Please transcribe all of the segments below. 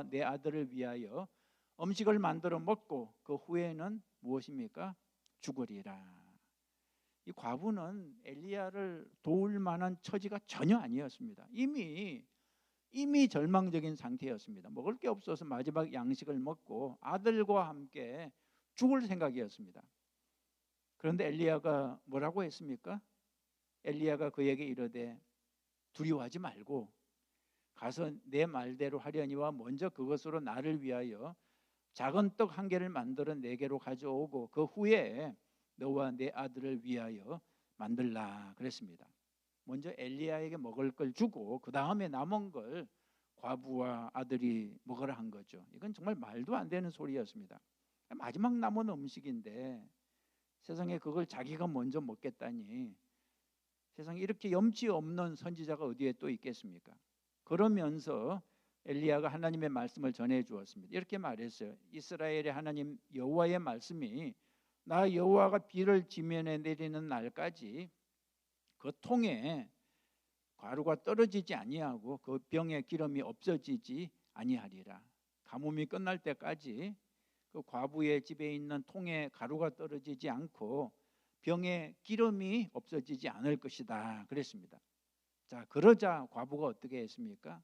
내 아들을 위하여 음식을 만들어 먹고 그 후에는 무엇입니까? 죽으리라. 이 과부는 엘리야를 도울 만한 처지가 전혀 아니었습니다. 이미 절망적인 상태였습니다. 먹을 게 없어서 마지막 양식을 먹고 아들과 함께 죽을 생각이었습니다. 그런데 엘리야가 뭐라고 했습니까? 엘리야가 그에게 이르되 두려워하지 말고 가서 내 말대로 하려니와 먼저 그것으로 나를 위하여 작은 떡 한 개를 만들어 내게로 가져오고 그 후에 너와 내 아들을 위하여 만들라 그랬습니다. 먼저 엘리야에게 먹을 걸 주고 그 다음에 남은 걸 과부와 아들이 먹으라 한 거죠. 이건 정말 말도 안 되는 소리였습니다. 마지막 남은 음식인데 세상에 그걸 자기가 먼저 먹겠다니, 세상에 이렇게 염치 없는 선지자가 어디에 또 있겠습니까? 그러면서 엘리야가 하나님의 말씀을 전해 주었습니다. 이렇게 말했어요. 이스라엘의 하나님 여호와의 말씀이 나 여호와가 비를 지면에 내리는 날까지 그 통에 가루가 떨어지지 아니하고 그 병에 기름이 없어지지 아니하리라. 가뭄이 끝날 때까지 그 과부의 집에 있는 통에 가루가 떨어지지 않고 병에 기름이 없어지지 않을 것이다 그랬습니다. 자, 그러자 과부가 어떻게 했습니까?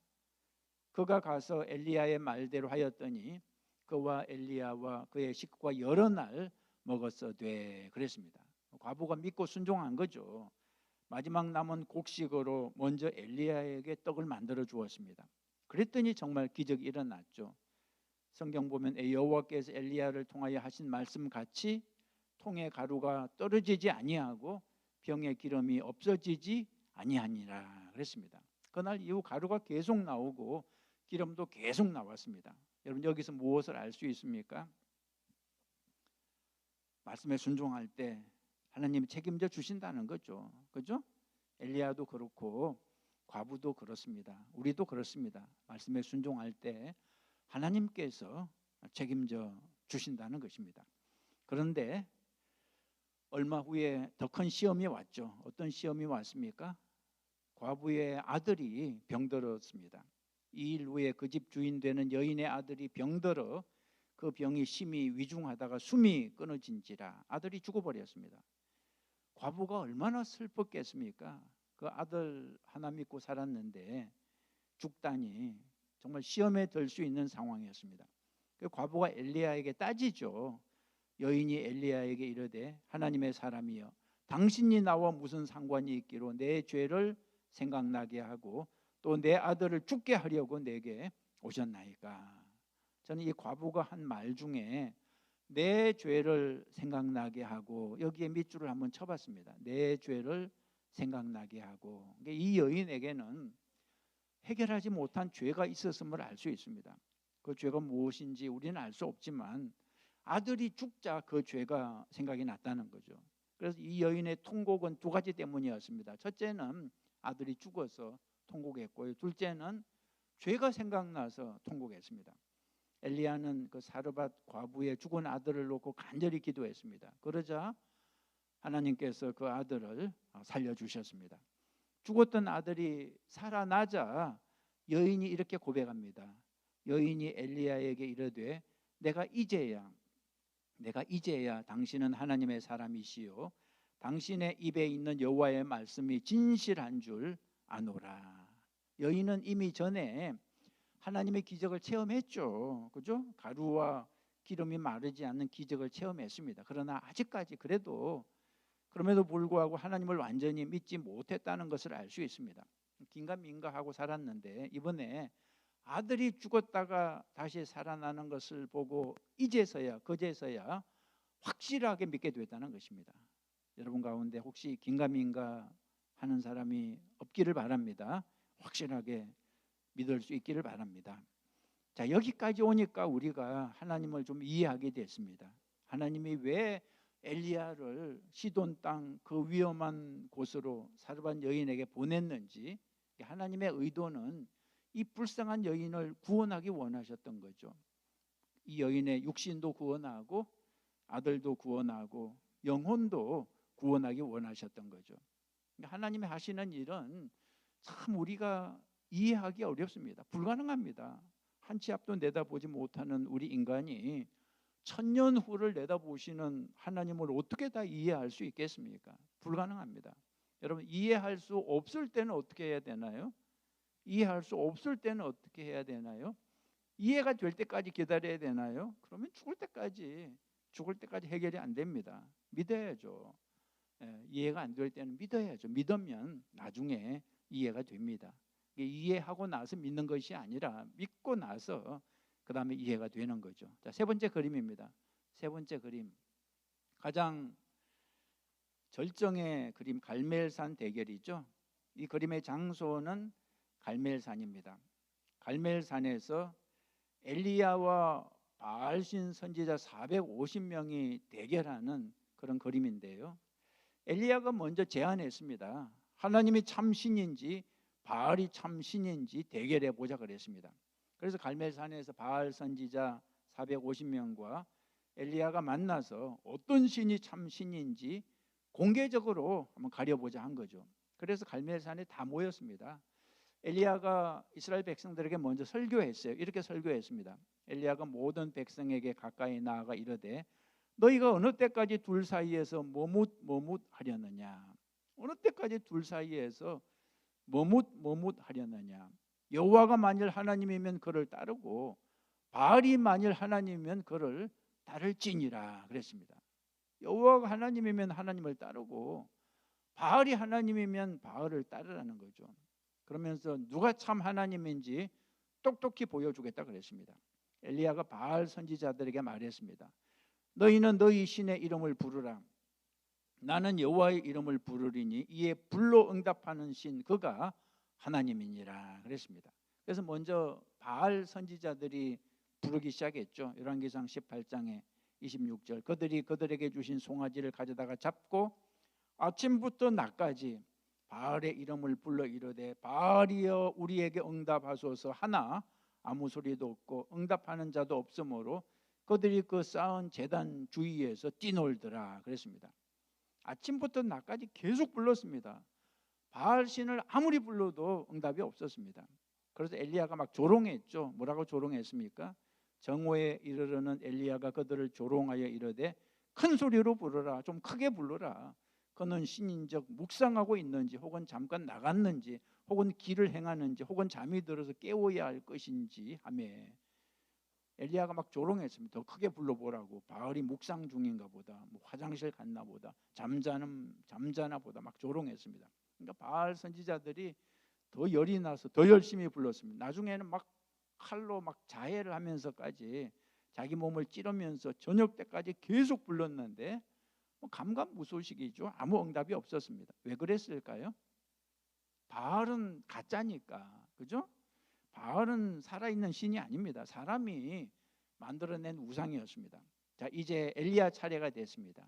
그가 가서 엘리야의 말대로 하였더니 그와 엘리야와 그의 식구가 여러 날 먹었어되 그랬습니다. 과부가 믿고 순종한 거죠. 마지막 남은 곡식으로 먼저 엘리야에게 떡을 만들어 주었습니다. 그랬더니 정말 기적이 일어났죠. 성경 보면 여호와께서 엘리야를 통하여 하신 말씀 같이 통에 가루가 떨어지지 아니하고 병에 기름이 없어지지 아니하니라 그랬습니다. 그날 이후 가루가 계속 나오고 기름도 계속 나왔습니다. 여러분 여기서 무엇을 알 수 있습니까? 말씀에 순종할 때 하나님이 책임져 주신다는 거죠. 그죠? 엘리야도 그렇고 과부도 그렇습니다. 우리도 그렇습니다. 말씀에 순종할 때 하나님께서 책임져 주신다는 것입니다. 그런데 얼마 후에 더 큰 시험이 왔죠. 어떤 시험이 왔습니까? 과부의 아들이 병들었습니다. 2일 후에 그 집 주인 되는 여인의 아들이 병들어 그 병이 심히 위중하다가 숨이 끊어진지라 아들이 죽어버렸습니다. 과부가 얼마나 슬펐겠습니까? 그 아들 하나 믿고 살았는데 죽다니 정말 시험에 들 수 있는 상황이었습니다. 그 과부가 엘리야에게 따지죠. 여인이 엘리야에게 이르되 하나님의 사람이여 당신이 나와 무슨 상관이 있기로 내 죄를 생각나게 하고 또 내 아들을 죽게 하려고 내게 오셨나이까. 저는 이 과부가 한 말 중에 내 죄를 생각나게 하고 여기에 밑줄을 한번 쳐봤습니다. 내 죄를 생각나게 하고. 이 여인에게는 해결하지 못한 죄가 있었음을 알 수 있습니다. 그 죄가 무엇인지 우리는 알 수 없지만 아들이 죽자 그 죄가 생각이 났다는 거죠. 그래서 이 여인의 통곡은 두 가지 때문이었습니다. 첫째는 아들이 죽어서 통곡했고요. 둘째는 죄가 생각나서 통곡했습니다. 엘리야는 그 사르밧 과부의 죽은 아들을 놓고 간절히 기도했습니다. 그러자 하나님께서 그 아들을 살려주셨습니다. 죽었던 아들이 살아나자 여인이 이렇게 고백합니다. 여인이 엘리야에게 이르되 내가 이제야 당신은 하나님의 사람이시요 당신의 입에 있는 여호와의 말씀이 진실한 줄 아노라. 여인은 이미 전에 하나님의 기적을 체험했죠. 그죠? 가루와 기름이 마르지 않는 기적을 체험했습니다. 그러나 아직까지 그럼에도 불구하고 하나님을 완전히 믿지 못했다는 것을 알 수 있습니다. 긴가민가하고 살았는데 이번에 아들이 죽었다가 다시 살아나는 것을 보고 그제서야 확실하게 믿게 됐다는 것입니다. 여러분 가운데 혹시 긴가민가 하는 사람이 없기를 바랍니다. 확실하게 믿을 수 있기를 바랍니다. 자, 여기까지 오니까 우리가 하나님을 좀 이해하게 됐습니다. 하나님이 왜 엘리야를 시돈 땅 그 위험한 곳으로 사르밧 여인에게 보냈는지, 하나님의 의도는 이 불쌍한 여인을 구원하기 원하셨던 거죠. 이 여인의 육신도 구원하고 아들도 구원하고 영혼도 구원하기 원하셨던 거죠. 하나님이 하시는 일은 참 우리가 이해하기 어렵습니다. 불가능합니다. 한 치 앞도 내다보지 못하는 우리 인간이 천년 후를 내다보시는 하나님을 어떻게 다 이해할 수 있겠습니까? 불가능합니다. 여러분, 이해할 수 없을 때는 어떻게 해야 되나요? 이해할 수 없을 때는 어떻게 해야 되나요? 이해가 될 때까지 기다려야 되나요? 그러면 죽을 때까지 해결이 안 됩니다. 믿어야죠. 이해가 안 될 때는 믿어야죠. 믿으면 나중에 이해가 됩니다. 이해하고 나서 믿는 것이 아니라 믿고 나서 그 다음에 이해가 되는 거죠. 자, 세 번째 그림입니다. 세 번째 그림, 가장 절정의 그림, 갈멜산 대결이죠. 이 그림의 장소는 갈멜산입니다. 갈멜산에서 엘리야와 바알신 선지자 450명이 대결하는 그런 그림인데요. 엘리야가 먼저 제안했습니다. 하나님이 참신인지 바알이 참신인지 대결해 보자 그랬습니다. 그래서 갈멜산에서 바알 선지자 450명과 엘리야가 만나서 어떤 신이 참신인지 공개적으로 한번 가려보자 한 거죠. 그래서 갈멜산에 다 모였습니다. 엘리야가 이스라엘 백성들에게 먼저 설교했어요. 이렇게 설교했습니다. 엘리야가 모든 백성에게 가까이 나아가 이르되 너희가 어느 때까지 둘 사이에서 머뭇하려느냐? 어느 때까지 둘 사이에서 머뭇하려느냐? 여호와가 만일 하나님이면 그를 따르고 바알이 만일 하나님이면 그를 따를지니라 그랬습니다. 여호와가 하나님이면 하나님을 따르고 바알이 하나님이면 바알을 따르라는 거죠. 그러면서 누가 참 하나님인지 똑똑히 보여주겠다 그랬습니다. 엘리야가 바알 선지자들에게 말했습니다. 너희는 너희 신의 이름을 부르라. 나는 여호와의 이름을 부르리니 이에 불로 응답하는 신 그가 하나님이니라 그랬습니다. 그래서 먼저 바알 선지자들이 부르기 시작했죠. 열왕기상 18장에 26절 그들이 그들에게 주신 송아지를 가져다가 잡고 아침부터 낮까지 바알의 이름을 불러 이르되 바알이여 우리에게 응답하소서 하나 아무 소리도 없고 응답하는 자도 없으므로 그들이 그 쌓은 제단 주위에서 뛰놀더라 그랬습니다. 아침부터 낮까지 계속 불렀습니다. 바알 신을 아무리 불러도 응답이 없었습니다. 그래서 엘리야가 막 조롱했죠. 뭐라고 조롱했습니까? 정오에 이르러는 엘리야가 그들을 조롱하여 이르되 큰 소리로 부르라. 좀 크게 불러라. 그는 신인적 묵상하고 있는지 혹은 잠깐 나갔는지 혹은 길을 행하는지 혹은 잠이 들어서 깨워야 할 것인지 하며 엘리야가 막 조롱했습니다. 더 크게 불러보라고. 바알이 묵상 중인가 보다, 뭐 화장실 갔나 보다, 잠자나 보다 막 조롱했습니다. 그러니까 바알 선지자들이 더 열이 나서 더 열심히 불렀습니다. 나중에는 막 칼로 막 자해를 하면서까지 자기 몸을 찌르면서 저녁 때까지 계속 불렀는데 뭐 감감무소식이죠. 아무 응답이 없었습니다. 왜 그랬을까요? 바알은 가짜니까, 그죠? 바알은 살아있는 신이 아닙니다. 사람이 만들어낸 우상이었습니다. 자, 이제 엘리야 차례가 됐습니다.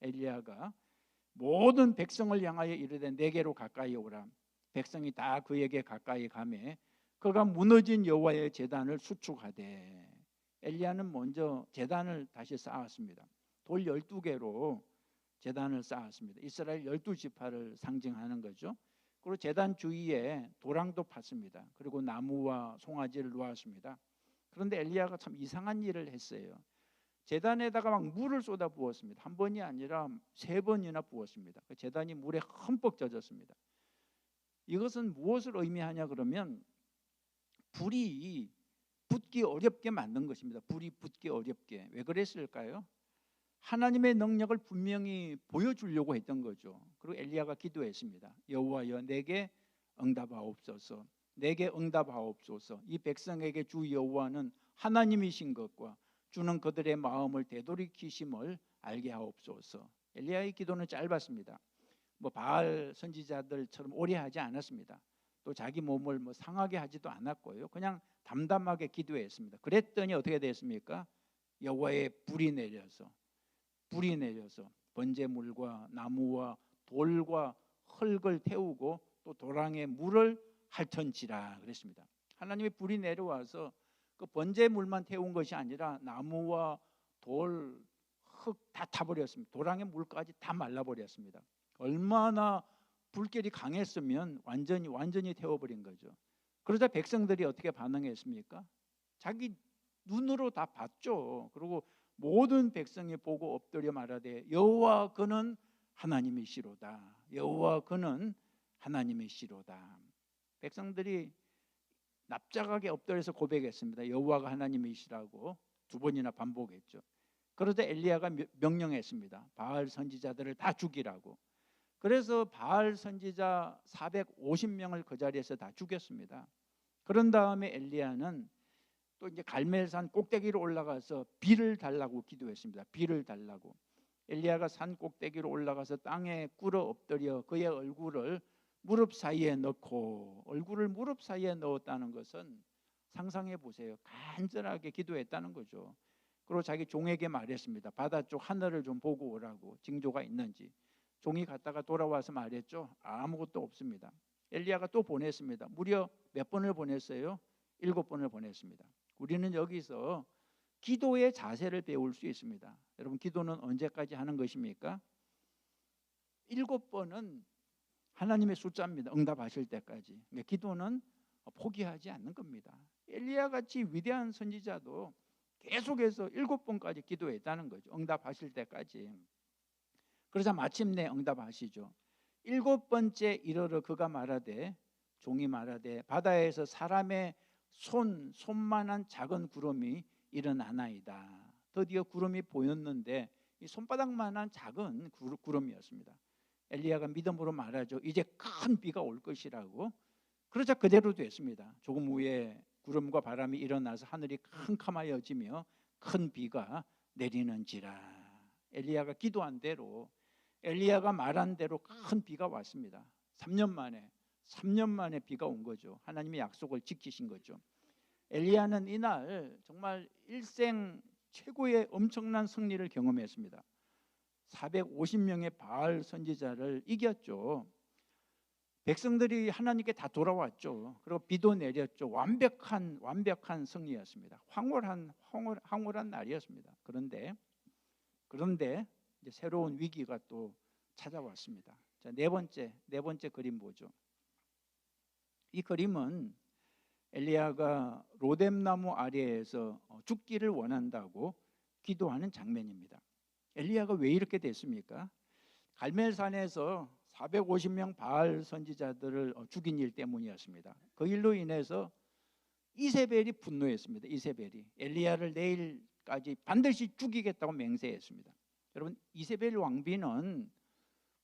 엘리야가 모든 백성을 향하여 이르되 내게로 가까이 오라. 백성이 다 그에게 가까이 가매 그가 무너진 여호와의 제단을 수축하되 엘리야는 먼저 제단을 다시 쌓았습니다. 돌 12개로 제단을 쌓았습니다. 이스라엘 12지파를 상징하는 거죠. 그리고 제단 주위에 도랑도 팠습니다. 그리고 나무와 송아지를 놓았습니다. 그런데 엘리야가 참 이상한 일을 했어요. 제단에다가 막 물을 쏟아 부었습니다. 한 번이 아니라 3번이나 부었습니다. 그 제단이 물에 흠뻑 젖었습니다. 이것은 무엇을 의미하냐 그러면 불이 붙기 어렵게 만든 것입니다. 불이 붙기 어렵게. 왜 그랬을까요? 하나님의 능력을 분명히 보여주려고 했던 거죠. 그리고 엘리야가 기도했습니다. 여호와여 내게 응답하옵소서. 내게 응답하옵소서. 이 백성에게 주 여호와는 하나님이신 것과 주는 그들의 마음을 되돌이키심을 알게 하옵소서. 엘리야의 기도는 짧았습니다. 뭐 바알 선지자들처럼 오래 하지 않았습니다. 또 자기 몸을 뭐 상하게 하지도 않았고요. 그냥 담담하게 기도했습니다. 그랬더니 어떻게 됐습니까? 여호와의 불이 내려서 번제물과 나무와 돌과 흙을 태우고 또 도랑에 물을 핥은지라 그랬습니다. 하나님의 불이 내려와서 그 번제물만 태운 것이 아니라 나무와 돌, 흙 다 타버렸습니다. 도랑의 물까지 다 말라버렸습니다. 얼마나 불길이 강했으면 완전히 태워버린 거죠. 그러자 백성들이 어떻게 반응했습니까? 자기 눈으로 다 봤죠. 그리고 모든 백성이 보고 엎드려 말하되 여호와 그는 하나님이시로다. 여호와 그는 하나님이시로다. 백성들이 납작하게 엎드려서 고백했습니다. 여호와가 하나님이시라고 두 번이나 반복했죠. 그러자 엘리야가 명령했습니다. 바알 선지자들을 다 죽이라고. 그래서 바알 선지자 450명을 그 자리에서 다 죽였습니다. 그런 다음에 엘리야는 또 이제 갈멜산 꼭대기로 올라가서 비를 달라고 기도했습니다. 비를 달라고. 엘리야가 산 꼭대기로 올라가서 땅에 꿇어 엎드려 그의 얼굴을 무릎 사이에 넣고, 얼굴을 무릎 사이에 넣었다는 것은 상상해 보세요. 간절하게 기도했다는 거죠. 그리고 자기 종에게 말했습니다. 바다 쪽 하늘을 좀 보고 오라고, 징조가 있는지. 종이 갔다가 돌아와서 말했죠. 아무것도 없습니다. 엘리야가 또 보냈습니다. 무려 몇 번을 보냈어요? 7번을 보냈습니다. 우리는 여기서 기도의 자세를 배울 수 있습니다. 여러분, 기도는 언제까지 하는 것입니까? 7번은 하나님의 숫자입니다. 응답하실 때까지. 그러니까 기도는 포기하지 않는 겁니다. 엘리야 같이 위대한 선지자도 계속해서 7번까지 기도했다는 거죠. 응답하실 때까지. 그러자 마침내 응답하시죠. 7번째 이르러 그가 말하되, 종이 말하되 바다에서 사람의 손만한 작은 구름이 일어나나이다. 드디어 구름이 보였는데 이 손바닥만한 작은 구름이었습니다. 엘리야가 믿음으로 말하죠. 이제 큰 비가 올 것이라고. 그러자 그대로 됐습니다. 조금 후에 구름과 바람이 일어나서 하늘이 캄캄하여지며 큰 비가 내리는지라. 엘리야가 기도한 대로, 엘리야가 말한 대로 큰 비가 왔습니다. 3년 만에 비가 온 거죠. 하나님의 약속을 지키신 거죠. 엘리야는 이날 정말 일생 최고의 엄청난 승리를 경험했습니다. 450명의 바알 선지자를 이겼죠. 백성들이 하나님께 다 돌아왔죠. 그리고 비도 내렸죠. 완벽한 승리였습니다. 황홀한 날이었습니다. 그런데 이제 새로운 위기가 또 찾아왔습니다. 자, 네 번째 그림 보죠. 이 그림은 엘리야가 로뎀나무 아래에서 죽기를 원한다고 기도하는 장면입니다. 엘리야가 왜 이렇게 됐습니까? 갈멜산에서 450명 바알 선지자들을 죽인 일 때문이었습니다. 그 일로 인해서 이세벨이 분노했습니다. 이세벨이 엘리야를 내일까지 반드시 죽이겠다고 맹세했습니다. 여러분, 이세벨 왕비는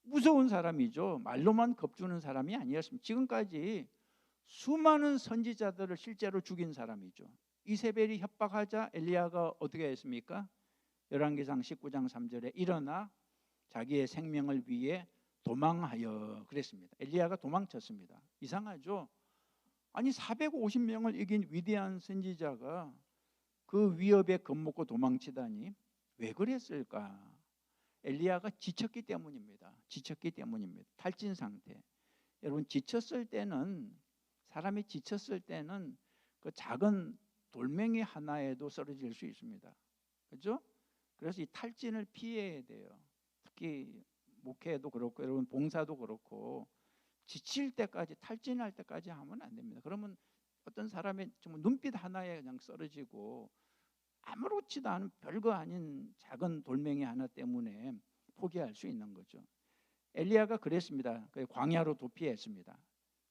무서운 사람이죠. 말로만 겁주는 사람이 아니었습니다. 지금까지 수많은 선지자들을 실제로 죽인 사람이죠. 이세벨이 협박하자 엘리야가 어떻게 했습니까? 열왕기상 19장 3절에 일어나 자기의 생명을 위해 도망하여 그랬습니다. 엘리야가 도망쳤습니다. 이상하죠? 아니 450명을 이긴 위대한 선지자가 그 위협에 겁먹고 도망치다니 왜 그랬을까? 엘리야가 지쳤기 때문입니다. 탈진 상태. 여러분, 사람이 지쳤을 때는 그 작은 돌멩이 하나에도 쓰러질 수 있습니다. 그렇죠? 그래서 이 탈진을 피해야 돼요. 특히 목회도 그렇고 여러분 봉사도 그렇고 지칠 때까지, 탈진할 때까지 하면 안 됩니다. 그러면 어떤 사람의 정말 눈빛 하나에 그냥 쓰러지고 아무렇지도 않은 별거 아닌 작은 돌멩이 하나 때문에 포기할 수 있는 거죠. 엘리야가 그랬습니다. 광야로 도피했습니다.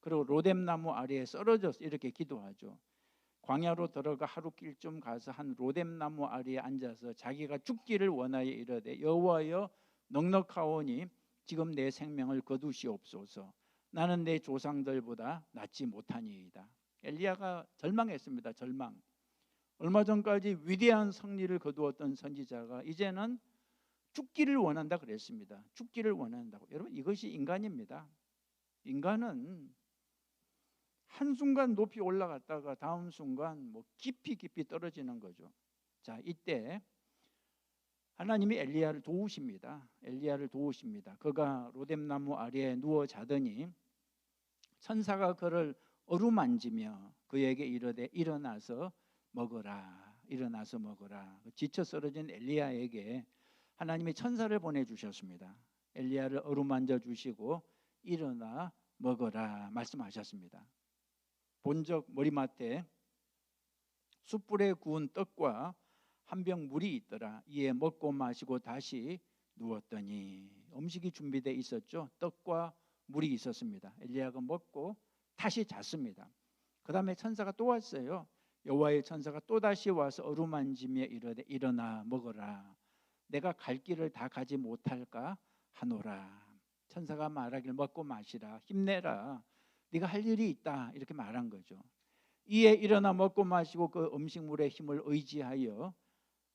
그리고 로뎀나무 아래에 쓰러져서 이렇게 기도하죠. 광야로 들어가 하루길쯤 가서 한 로뎀나무 아래에 앉아서 자기가 죽기를 원하여 이르되 여호와여 넉넉하오니 지금 내 생명을 거두시옵소서. 나는 내 조상들보다 낫지 못하니이다. 엘리야가 절망했습니다. 절망. 얼마 전까지 위대한 승리를 거두었던 선지자가 이제는 죽기를 원한다 그랬습니다. 죽기를 원한다고. 여러분, 이것이 인간입니다. 인간은 한순간 높이 올라갔다가 다음 순간 깊이 떨어지는 거죠. 자, 이때 하나님이 엘리야를 도우십니다. 그가 로뎀나무 아래에 누워 자더니 천사가 그를 어루만지며 그에게 이르되 일어나서 먹어라. 지쳐 쓰러진 엘리야에게 하나님이 천사를 보내주셨습니다. 엘리야를 어루만져 주시고 일어나 먹어라 말씀하셨습니다. 본적 머리맡에 숯불에 구운 떡과 한 병 물이 있더라. 이에 먹고 마시고 다시 누웠더니 음식이 준비되어 있었죠. 떡과 물이 있었습니다. 엘리야가 먹고 다시 잤습니다. 그 다음에 천사가 또 왔어요. 여호와의 천사가 또 다시 와서 어루만지며 이르되 일어나 먹어라. 내가 갈 길을 다 가지 못할까 하노라. 천사가 말하길 먹고 마시라. 힘내라. 네가 할 일이 있다. 이렇게 말한 거죠. 이에 일어나 먹고 마시고 그 음식물의 힘을 의지하여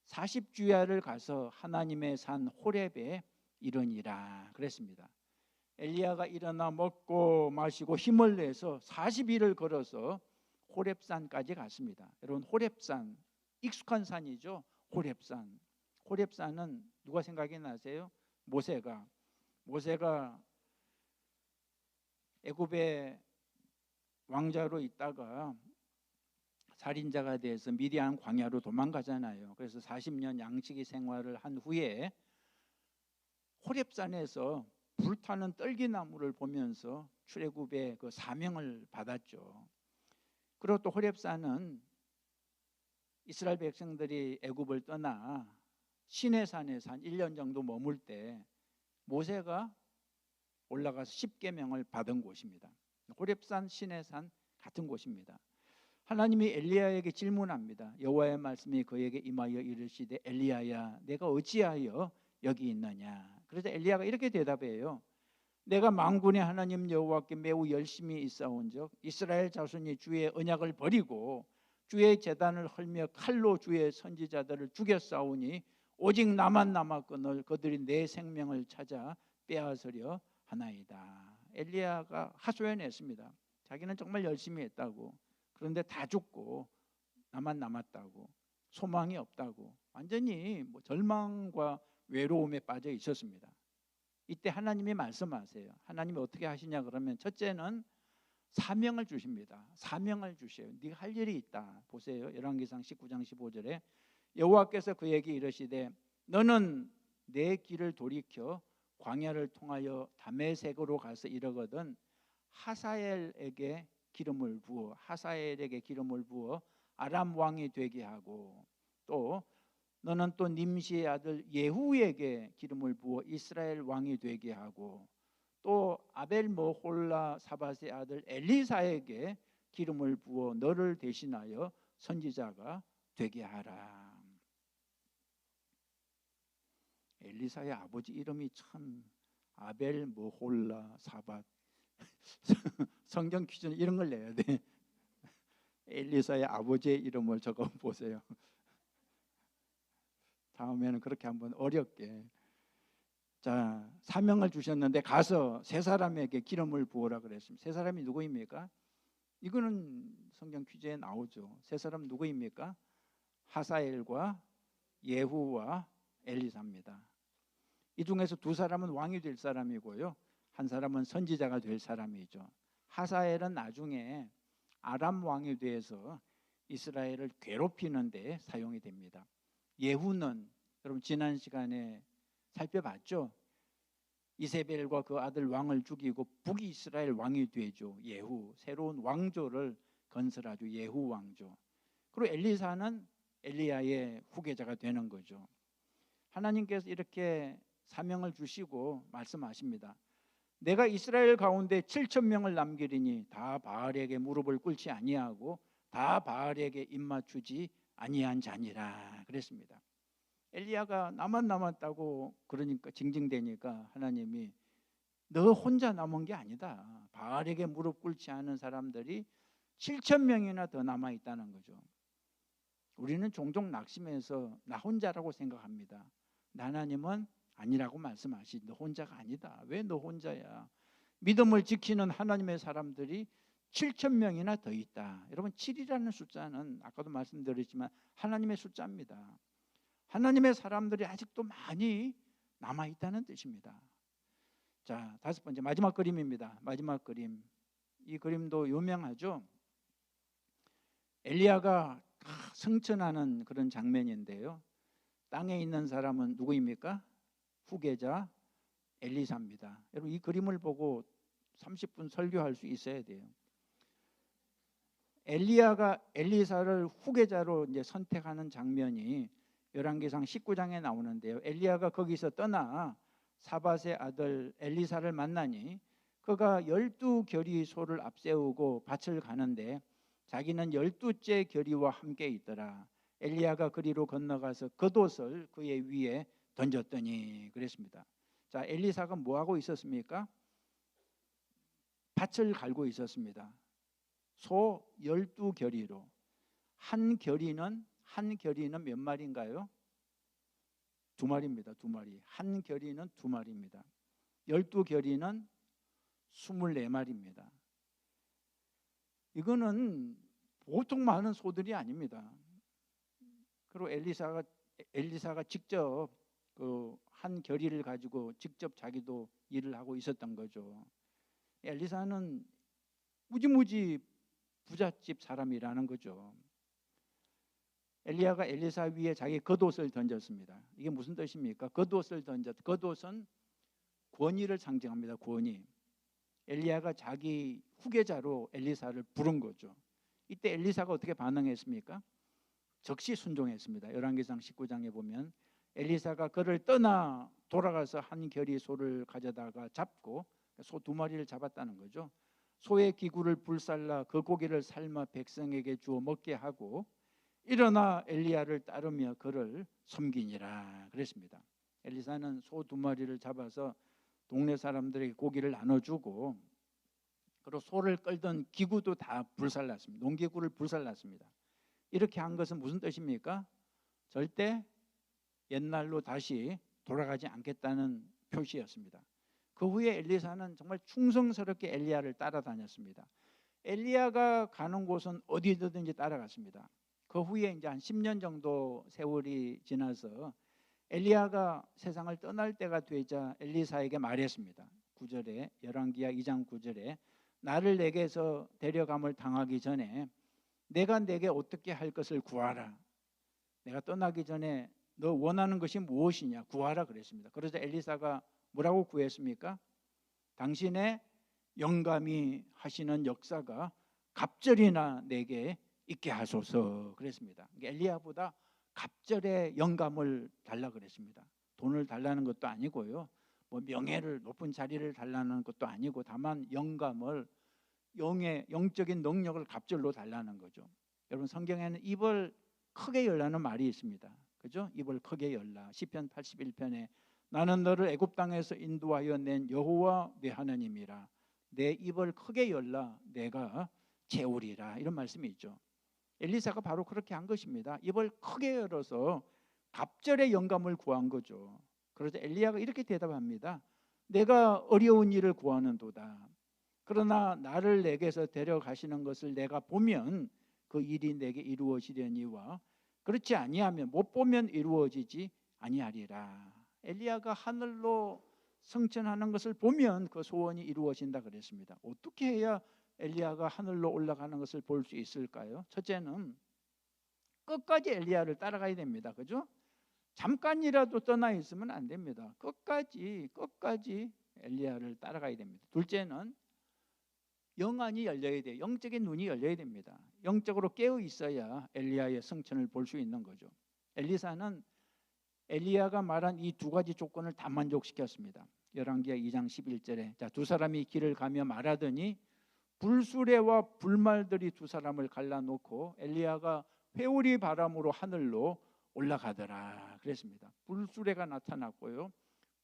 40주야를 가서 하나님의 산 호렙에 이르니라 그랬습니다. 엘리야가 일어나 먹고 마시고 힘을 내서 40일을 걸어서 호렙산까지 갔습니다. 여러분, 호렙산 익숙한 산이죠. 호렙산. 호렙산은 누가 생각이 나세요? 모세가 애굽의 왕자로 있다가 살인자가 돼서 미디안 광야로 도망가잖아요. 그래서 40년 양치기 생활을 한 후에 호렙산에서 불타는 떨기나무를 보면서 출애굽의 그 사명을 받았죠. 그리고 또 호렙산은 이스라엘 백성들이 애굽을 떠나 시내산에서 한 1년 정도 머물 때 모세가 올라가서 십계명을 받은 곳입니다. 호렙산, 시내산 같은 곳입니다. 하나님이 엘리야에게 질문합니다. 여호와의 말씀이 그에게 임하여 이르시되 엘리야야 내가 어찌하여 여기 있느냐. 그래서 엘리야가 이렇게 대답해요. 내가 만군의 하나님 여호와께 매우 열심히 있사온즉 이스라엘 자손이 주의 언약을 버리고 주의 제단을 헐며 칼로 주의 선지자들을 죽였사오니 오직 나만 남았거늘 그들이 내 생명을 찾아 빼앗으려 하나이다. 엘리야가 하소연했습니다. 자기는 정말 열심히 했다고. 그런데 다 죽고 나만 남았다고, 소망이 없다고, 완전히 절망과 외로움에 빠져 있었습니다. 이때 하나님이 말씀하세요. 하나님이 어떻게 하시냐 그러면 첫째는 사명을 주십니다. 사명을 주셔요. 네가 할 일이 있다. 보세요. 열왕기상 19장 15절에 여호와께서 그에게 이르시되 너는 내 길을 돌이켜 광야를 통하여 다메섹으로 가서 이르거든 하사엘에게 기름을 부어 아람 왕이 되게 하고 또 너는 또 님시의 아들 예후에게 기름을 부어 이스라엘 왕이 되게 하고 또 아벨 모홀라 사밧의 아들 엘리사에게 기름을 부어 너를 대신하여 선지자가 되게 하라. 엘리사의 아버지 이름이 참 아벨 모홀라 사밧. 성경 퀴즈는 이런 걸 내야 돼. 엘리사의 아버지의 이름을 적어 보세요. 다음에는 그렇게 한번 어렵게. 자, 사명을 주셨는데 가서 세 사람에게 기름을 부으라 그랬습니다. 세 사람이 누구입니까? 이거는 성경 퀴즈에 나오죠. 세 사람 누구입니까? 하사엘과 예후와 엘리사입니다. 이 중에서 두 사람은 왕이 될 사람이고요, 한 사람은 선지자가 될 사람이죠. 하사엘은 나중에 아람 왕이 돼서 이스라엘을 괴롭히는 데 사용이 됩니다. 예후는 여러분 지난 시간에 살펴봤죠. 이세벨과 그 아들 왕을 죽이고 북이스라엘 왕이 되죠. 예후, 새로운 왕조를 건설하죠. 예후 왕조. 그리고 엘리사는 엘리야의 후계자가 되는 거죠. 하나님께서 이렇게 사명을 주시고 말씀하십니다. 내가 이스라엘 가운데 7천 명을 남기리니 다 바알에게 무릎을 꿇지 아니하고 다 바알에게 입맞추지 아니한 자니라 그랬습니다. 엘리야가 나만 남았다고 그러니까 징징대니까 하나님이 너 혼자 남은 게 아니다. 바알에게 무릎 꿇지 않은 사람들이 7천 명이나 더 남아 있다는 거죠. 우리는 종종 낙심해서 나 혼자라고 생각합니다. 하나님은 아니라고 말씀하시지. 너 혼자가 아니다. 왜 너 혼자야? 믿음을 지키는 하나님의 사람들이 7천 명이나 더 있다. 여러분 7이라는 숫자는 아까도 말씀드렸지만 하나님의 숫자입니다. 하나님의 사람들이 아직도 많이 남아있다는 뜻입니다. 자, 다섯 번째 마지막 그림입니다. 마지막 그림. 이 그림도 유명하죠. 엘리야가 승천하는 그런 장면인데요, 땅에 있는 사람은 누구입니까? 후계자 엘리사입니다. 여러분 이 그림을 보고 30분 설교할 수 있어야 돼요. 엘리야가 엘리사를 후계자로 이제 선택하는 장면이 열왕기상 19장에 나오는데요. 엘리야가 거기서 떠나 사밧의 아들 엘리사를 만나니 그가 12겨리 소를 앞세우고 밭을 가는데 자기는 12째 겨리와 함께 있더라. 엘리야가 그리로 건너가서 겉옷을 그의 위에 던졌더니 그랬습니다. 자, 엘리사가 뭐 하고 있었습니까? 밭을 갈고 있었습니다. 소 12겨리로. 한 겨리는 몇 마리인가요? 2마리입니다. 2마리. 한 겨리는 2마리입니다. 12겨리는 24마리입니다. 이거는 보통 많은 소들이 아닙니다. 그리고 엘리사가 직접 그 한 겨리를 가지고 직접 자기도 일을 하고 있었던 거죠. 엘리사는 무지무지 부잣집 사람이라는 거죠. 엘리야가 엘리사 위에 자기 겉옷을 던졌습니다. 이게 무슨 뜻입니까? 겉옷을 겉옷은 권위를 상징합니다. 권위. 엘리야가 자기 후계자로 엘리사를 부른 거죠. 이때 엘리사가 어떻게 반응했습니까? 즉시 순종했습니다. 열왕기상 19장에 보면 엘리사가 그를 떠나 돌아가서 한 겨리 소를 가져다가 잡고 소 2마리를 잡았다는 거죠. 소의 기구를 불살라 그 고기를 삶아 백성에게 주어 먹게 하고 일어나 엘리야를 따르며 그를 섬기니라 그랬습니다. 엘리사는 소 2마리를 잡아서 동네 사람들에게 고기를 나눠주고 그리고 소를 끌던 기구도 다 불살랐습니다. 농기구를 불살랐습니다. 이렇게 한 것은 무슨 뜻입니까? 절대 옛날로 다시 돌아가지 않겠다는 표시였습니다. 그 후에 엘리사는 정말 충성스럽게 엘리야를 따라다녔습니다. 엘리야가 가는 곳은 어디든지 따라갔습니다. 그 후에 이제 한 10년 정도 세월이 지나서 엘리야가 세상을 떠날 때가 되자 엘리사에게 말했습니다. 9절에 열왕기하 2장 9절에 나를 내게서 데려감을 당하기 전에 내가 내게 어떻게 할 것을 구하라. 내가 떠나기 전에 너 원하는 것이 무엇이냐 구하라 그랬습니다. 그래서 엘리사가 뭐라고 구했습니까? 당신의 영감이 하시는 역사가 갑절이나 내게 있게 하소서 그랬습니다. 엘리야보다 갑절의 영감을 달라 그랬습니다. 돈을 달라는 것도 아니고요. 뭐 명예를 높은 자리를 달라는 것도 아니고 다만 영감을 영적인 능력을 갑절로 달라는 거죠. 여러분 성경에는 입을 크게 열라는 말이 있습니다. 그죠? 입을 크게 열라. 시편 81편에 나는 너를 애굽 땅에서 인도하여 낸 여호와 네 하나님이라. 내 입을 크게 열라 내가 채우리라. 이런 말씀이 있죠. 엘리사가 바로 그렇게 한 것입니다. 입을 크게 열어서 갑절의 영감을 구한 거죠. 그래서 엘리야가 이렇게 대답합니다. 내가 어려운 일을 구하는도다. 그러나 나를 내게서 데려가시는 것을 내가 보면 그 일이 내게 이루어지려니와 그렇지 아니하면 못 보면 이루어지지 아니하리라. 엘리야가 하늘로 승천하는 것을 보면 그 소원이 이루어진다 그랬습니다. 어떻게 해야 엘리야가 하늘로 올라가는 것을 볼 수 있을까요? 첫째는 끝까지 엘리야를 따라가야 됩니다. 그죠? 잠깐이라도 떠나 있으면 안 됩니다. 끝까지 엘리야를 따라가야 됩니다. 둘째는 영안이 열려야 돼요. 영적인 눈이 열려야 됩니다. 영적으로 깨어 있어야 엘리야의 승천을 볼 수 있는 거죠. 엘리사는 엘리야가 말한 이 2가지 조건을 다 만족시켰습니다. 열왕기하 2장 11절에 자, 2사람이 길을 가며 말하더니 불수레와 불말들이 2사람을 갈라놓고 엘리야가 회오리 바람으로 하늘로 올라가더라 그랬습니다. 불수레가 나타났고요.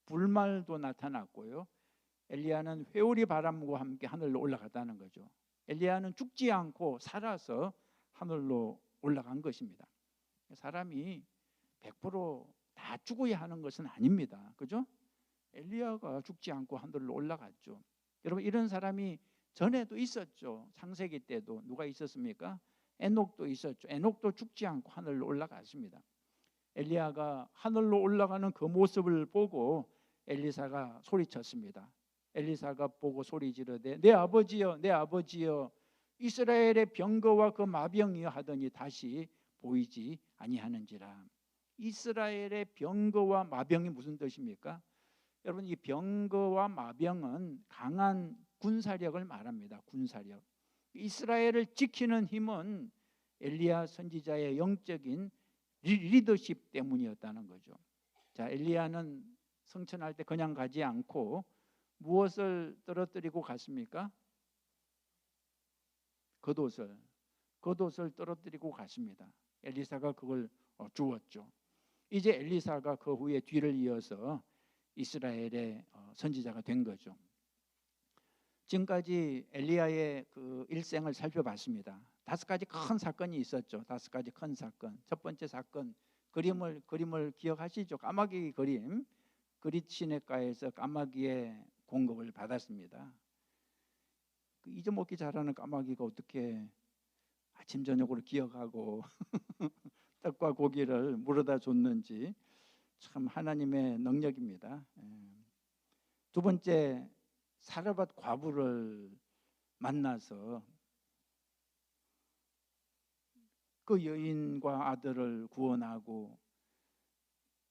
불말도 나타났고요. 엘리야는 회오리 바람과 함께 하늘로 올라갔다는 거죠. 엘리야는 죽지 않고 살아서 하늘로 올라간 것입니다. 사람이 100%다 죽어야 하는 것은 아닙니다. 그죠? 엘리야가 죽지 않고 하늘로 올라갔죠. 여러분 이런 사람이 전에도 있었죠. 창세기 때도 누가 있었습니까? 에녹도 있었죠. 에녹도 죽지 않고 하늘로 올라갔습니다. 엘리야가 하늘로 올라가는 그 모습을 보고 엘리사가 소리쳤습니다. 엘리사가 보고 소리 지르되 내 아버지여 내 아버지여 이스라엘의 병거와 그 마병이여 하더니 다시 보이지 아니하는지라. 이스라엘의 병거와 마병이 무슨 뜻입니까? 여러분 이 병거와 마병은 강한 군사력을 말합니다. 군사력. 이스라엘을 지키는 힘은 엘리야 선지자의 영적인 리더십 때문이었다는 거죠. 자, 엘리야는 성천할 때 그냥 가지 않고 무엇을 떨어뜨리고 갔습니까? 겉옷을 떨어뜨리고 갔습니다. 엘리사가 그걸 주었죠. 이제 엘리사가 그 후에 뒤를 이어서 이스라엘의 선지자가 된 거죠. 지금까지 엘리야의 그 일생을 살펴봤습니다. 5가지 큰 사건이 있었죠. 5가지 큰 사건. 첫 번째 사건, 그림을 기억하시죠? 까마귀 그림. 그릿 시내가에서 까마귀의 공급을 받았습니다. 그 잊어먹기 잘하는 까마귀가 어떻게 아침 저녁으로 기억하고 떡과 고기를 물어다 줬는지 참 하나님의 능력입니다. 두 번째, 사르밧 과부를 만나서 그 여인과 아들을 구원하고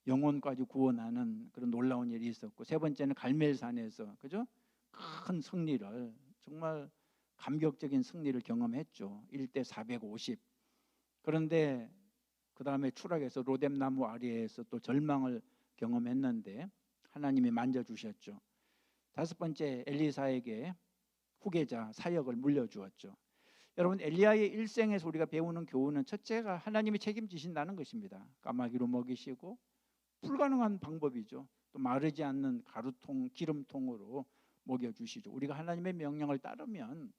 영혼까지 구원하는 그런 놀라운 일이 있었고, 세 번째는 갈멜산에서 그죠? 큰 승리를, 정말 감격적인 승리를 경험했죠. 1대 450. 그런데 그 다음에 추락해서 로뎀나무 아래에서 또 절망을 경험했는데 하나님이 만져주셨죠. 5번째, 엘리사에게 후계자 사역을 물려주었죠. 여러분, 엘리야의 일생에서 우리가 배우는 교훈은 첫째가 하나님이 책임지신다는 것입니다. 까마귀로 먹이시고, 불가능한 방법이죠. 또 마르지 않는 가루통, 기름통으로 먹여주시죠. 우리가 하나님의 명령을 따르면,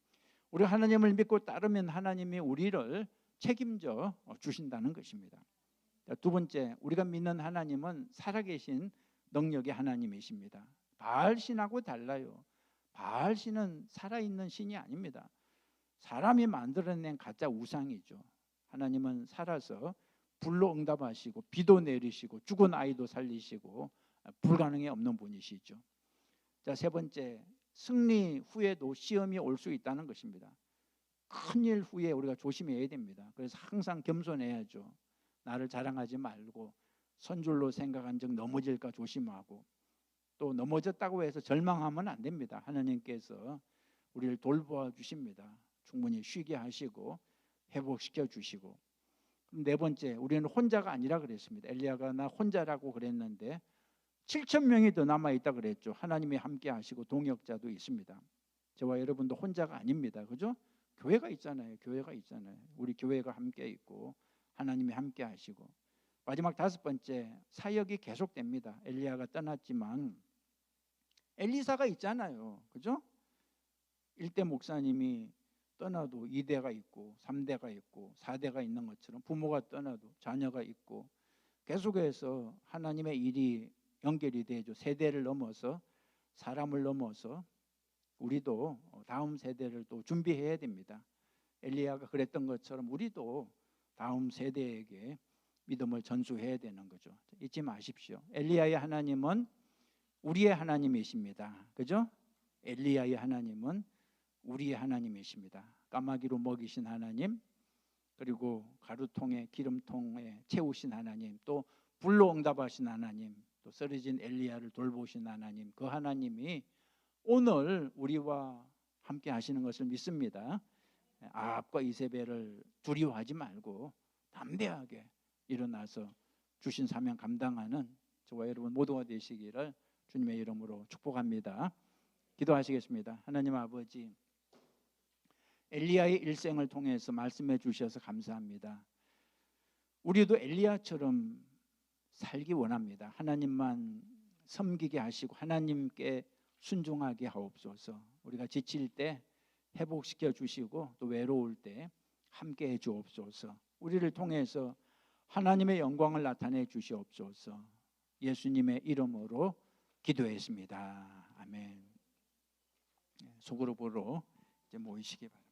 우리가 하나님을 믿고 따르면 하나님이 우리를 책임져 주신다는 것입니다. 두 번째, 우리가 믿는 하나님은 살아계신 능력의 하나님이십니다. 바알 신하고 달라요. 바알 신은 살아있는 신이 아닙니다. 사람이 만들어낸 가짜 우상이죠. 하나님은 살아서 불로 응답하시고 비도 내리시고 죽은 아이도 살리시고 불가능이 없는 분이시죠. 자, 세 번째, 승리 후에도 시험이 올 수 있다는 것입니다. 큰일 후에 우리가 조심해야 됩니다. 그래서 항상 겸손해야죠. 나를 자랑하지 말고 선줄로 생각한 적 넘어질까 조심하고, 또 넘어졌다고 해서 절망하면 안 됩니다. 하나님께서 우리를 돌보아 주십니다. 충분히 쉬게 하시고 회복시켜 주시고. 네 번째, 우리는 혼자가 아니라 그랬습니다. 엘리야가 나 혼자라고 그랬는데 7,000명이 더 남아있다 그랬죠. 하나님이 함께 하시고 동역자도 있습니다. 저와 여러분도 혼자가 아닙니다. 그죠? 교회가 있잖아요. 우리 교회가 함께 있고 하나님이 함께 하시고. 마지막 5번째, 사역이 계속됩니다. 엘리야가 떠났지만 엘리사가 있잖아요. 그죠? 1대 목사님이 떠나도 2대가 있고 3대가 있고 4대가 있는 것처럼, 부모가 떠나도 자녀가 있고 계속해서 하나님의 일이 연결이 되죠. 세대를 넘어서, 사람을 넘어서 우리도 다음 세대를 또 준비해야 됩니다. 엘리야가 그랬던 것처럼 우리도 다음 세대에게 믿음을 전수해야 되는 거죠. 잊지 마십시오. 엘리야의 하나님은 우리의 하나님이십니다. 그죠? 엘리야의 하나님은 우리의 하나님이십니다. 까마귀로 먹이신 하나님, 그리고 가루통에 기름통에 채우신 하나님, 또 불로 응답하신 하나님, 또 쓰러진 엘리야를 돌보신 하나님, 그 하나님이 오늘 우리와 함께 하시는 것을 믿습니다. 아합과 이세벨을 두려워하지 말고 담대하게 일어나서 주신 사명 감당하는 저와 여러분 모두가 되시기를 주님의 이름으로 축복합니다. 기도하시겠습니다. 하나님 아버지, 엘리야의 일생을 통해서 말씀해 주셔서 감사합니다. 우리도 엘리야처럼 살기 원합니다. 하나님만 섬기게 하시고 하나님께 순종하게 하옵소서. 우리가 지칠 때 회복시켜 주시고 또 외로울 때 함께 해 주옵소서. 우리를 통해서 하나님의 영광을 나타내 주시옵소서. 예수님의 이름으로 기도했습니다. 아멘. 소그룹으로 이제 모이시기 바랍니다.